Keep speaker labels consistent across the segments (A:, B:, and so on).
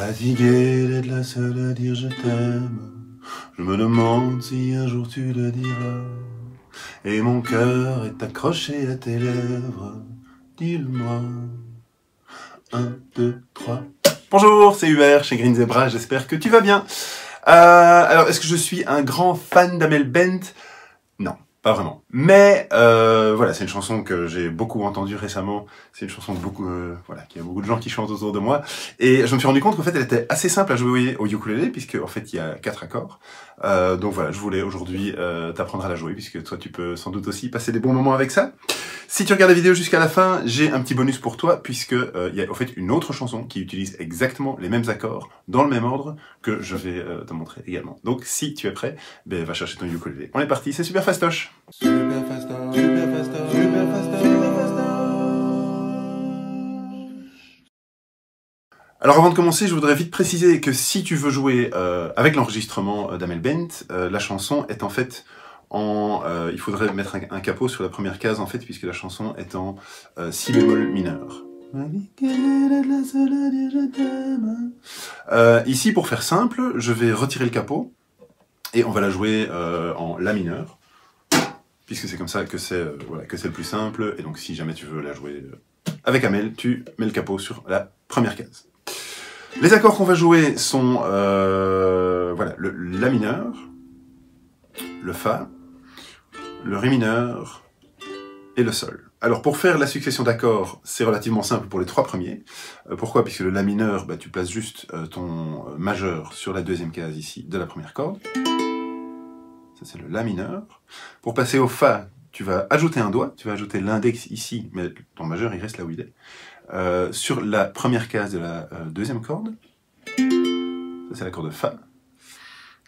A: Fatigué d'être la seule à dire je t'aime, je me demande si un jour tu le diras. Et mon cœur est accroché à tes lèvres, dis-le-moi. 1, 2, 3. Bonjour, c'est Hubert chez Green Zebra, j'espère que tu vas bien. Alors, est-ce que je suis un grand fan d'Amel Bent? Non, pas vraiment. Mais voilà, c'est une chanson que j'ai beaucoup entendue récemment. C'est une chanson que voilà, qu'il y a beaucoup de gens qui chantent autour de moi. Et je me suis rendu compte qu'en fait, elle était assez simple à jouer au ukulélé, puisque en fait, il y a 4 accords. Donc voilà, je voulais aujourd'hui t'apprendre à la jouer, puisque toi, tu peux sans doute aussi passer des bons moments avec ça. Si tu regardes la vidéo jusqu'à la fin, j'ai un petit bonus pour toi, puisque il y a en fait une autre chanson qui utilise exactement les mêmes accords, dans le même ordre, que je vais te montrer également. Donc si tu es prêt, ben, va chercher ton ukulélé. On est parti, c'est super fastoche. Super fastoche, super fastoche, super fastoche, super fastoche. Alors avant de commencer, je voudrais vite préciser que si tu veux jouer avec l'enregistrement d'Amel Bent, la chanson est en fait il faudrait mettre un capot sur la première case en fait, puisque la chanson est en si bémol mineur. Ici, pour faire simple, je vais retirer le capot et on va la jouer en la mineur, puisque c'est comme ça que c'est voilà, le plus simple. Et donc si jamais tu veux la jouer avec Amel, tu mets le capot sur la première case. Les accords qu'on va jouer sont voilà, le la mineur, le fa, le ré mineur et le sol. Alors pour faire la succession d'accords, c'est relativement simple pour les 3 premiers. Pourquoi? Puisque le la mineur, bah, tu places juste ton majeur sur la deuxième case ici de la première corde. Ça c'est le la mineur. Pour passer au fa, tu vas ajouter un doigt, tu vas ajouter l'index ici, mais ton majeur il reste là où il est. Sur la première case de la deuxième corde. Ça c'est l'accord de fa.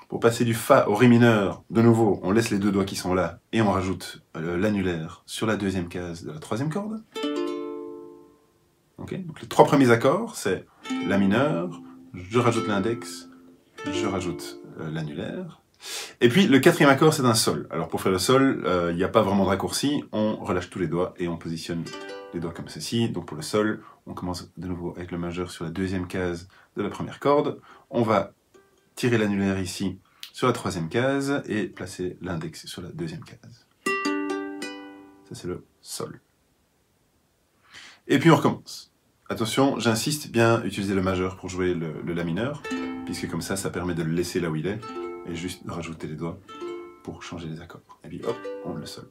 A: Pour passer du fa au ré mineur, de nouveau, on laisse les 2 doigts qui sont là et on rajoute l'annulaire sur la deuxième case de la troisième corde. Okay. Donc les 3 premiers accords, c'est la mineur, je rajoute l'index, je rajoute l'annulaire. Et puis le 4e accord, c'est un sol. Alors pour faire le sol, il n'y a pas vraiment de raccourci, on relâche tous les doigts et on positionne les doigts comme ceci. Donc pour le sol, on commence de nouveau avec le majeur sur la deuxième case de la première corde. On va tirer l'annulaire ici sur la 3e case et placer l'index sur la 2e case. Ça c'est le sol. Et puis on recommence. Attention, j'insiste, bien utiliser le majeur pour jouer le la mineur, puisque comme ça, ça permet de le laisser là où il est, et juste de rajouter les doigts pour changer les accords. Et puis hop, on le sol.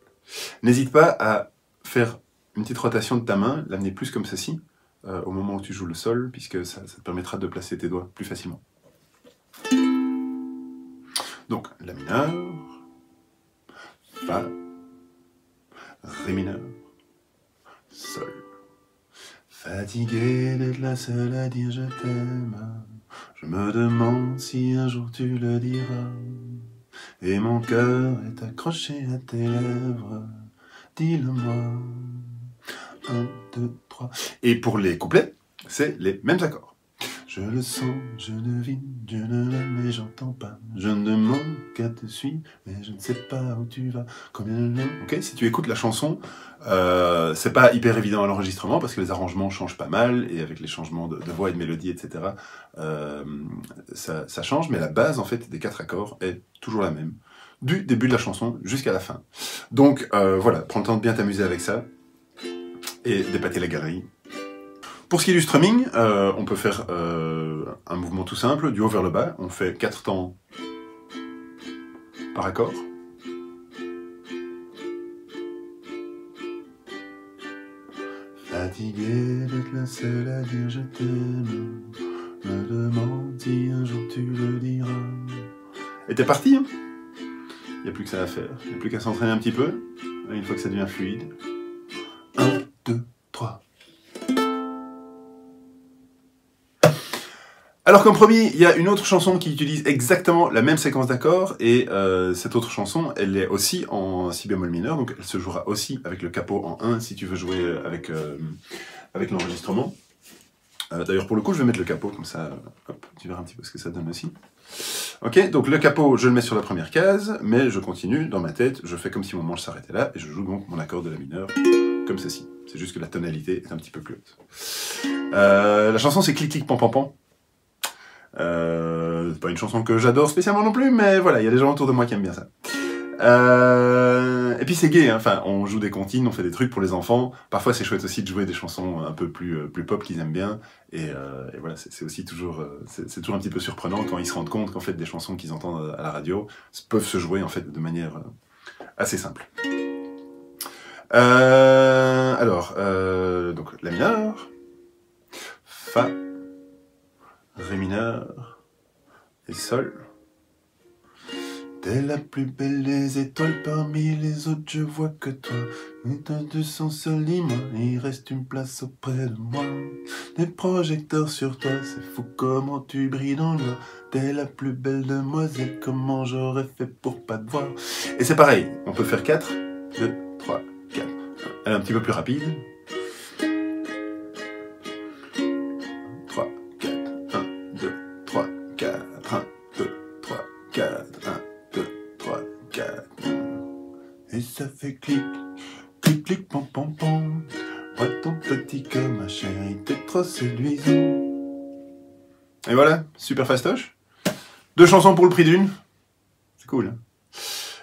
A: N'hésite pas à faire une petite rotation de ta main, l'amener plus comme ceci, au moment où tu joues le sol, puisque ça te permettra de placer tes doigts plus facilement. Donc, la mineur, fa, ré mineur, sol. Fatigué d'être la seule à dire je t'aime, je me demande si un jour tu le diras. Et mon cœur est accroché à tes lèvres, dis-le-moi. 1, 2, 3. Et pour les couplets, c'est les mêmes accords. Je le sens, je devine, je ne l'aime mais j'entends pas. Je ne demande qu'à te suivre, mais je ne sais pas où tu vas. Combien de noms? Ok, si tu écoutes la chanson, c'est pas hyper évident à l'enregistrement parce que les arrangements changent pas mal et avec les changements de voix et de mélodie, etc. Ça change, mais la base en fait des 4 accords est toujours la même, du début de la chanson jusqu'à la fin. Donc voilà, prends le temps de bien t'amuser avec ça et d'épater la galerie. Pour ce qui est du strumming, on peut faire un mouvement tout simple, du haut vers le bas. On fait 4 temps par accord. Fatigué d'être la seule à dire je t'aime, me demande si un jour tu le diras. Et t'es parti, hein? Il n'y a plus que ça à faire. Il n'y a plus qu'à s'entraîner un petit peu, une fois que ça devient fluide. 1, 2, 3. Alors comme promis, il y a une autre chanson qui utilise exactement la même séquence d'accords, et cette autre chanson, elle est aussi en si bémol mineur, donc elle se jouera aussi avec le capot en 1 si tu veux jouer avec l'enregistrement. D'ailleurs pour le coup, je vais mettre le capot, comme ça, hop, tu verras un petit peu ce que ça donne aussi. Ok, donc le capot, je le mets sur la première case, mais je continue, dans ma tête, je fais comme si mon manche s'arrêtait là, et je joue donc mon accord de la mineur, comme ceci. C'est juste que la tonalité est un petit peu plus haute. La chanson c'est Clic Clic Pan Pan Pan. C'est pas une chanson que j'adore spécialement non plus, mais voilà, il y a des gens autour de moi qui aiment bien ça. Et puis c'est gay, hein. Enfin, on joue des comptines, on fait des trucs pour les enfants. Parfois c'est chouette aussi de jouer des chansons un peu plus pop qu'ils aiment bien. Et voilà, c'est aussi toujours, c'est toujours un petit peu surprenant quand ils se rendent compte qu'en fait des chansons qu'ils entendent à la radio peuvent se jouer en fait de manière assez simple. Alors, donc la mineur, Fa, Ré mineur et Sol. T'es la plus belle des étoiles, parmi les autres je vois que toi. T'as 200 seul moi, il reste une place auprès de moi. Des projecteurs sur toi, c'est fou comment tu brilles dans le noir. T'es la plus belle demoiselle, comment j'aurais fait pour pas te voir. Et c'est pareil, on peut faire 4, 2, 3, 4. Elle est un petit peu plus rapide. 3, 4, 1, 2, 3, 4, 1, 2, 3, 4, 1. 2, 3, 4. Et ça fait clic, clic, clic, pom, pom, pom. Moi ton petit cœur, ma chérie, t'es trop séduisant. Et voilà, super fastoche. 2 chansons pour le prix d'une. C'est cool. Hein.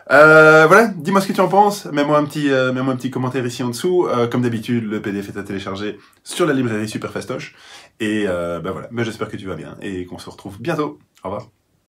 A: Voilà, dis-moi ce que tu en penses. Mets-moi un petit commentaire ici en dessous. Comme d'habitude, le PDF est à télécharger sur la librairie Super Fastoche. Et voilà, j'espère que tu vas bien et qu'on se retrouve bientôt. Au revoir.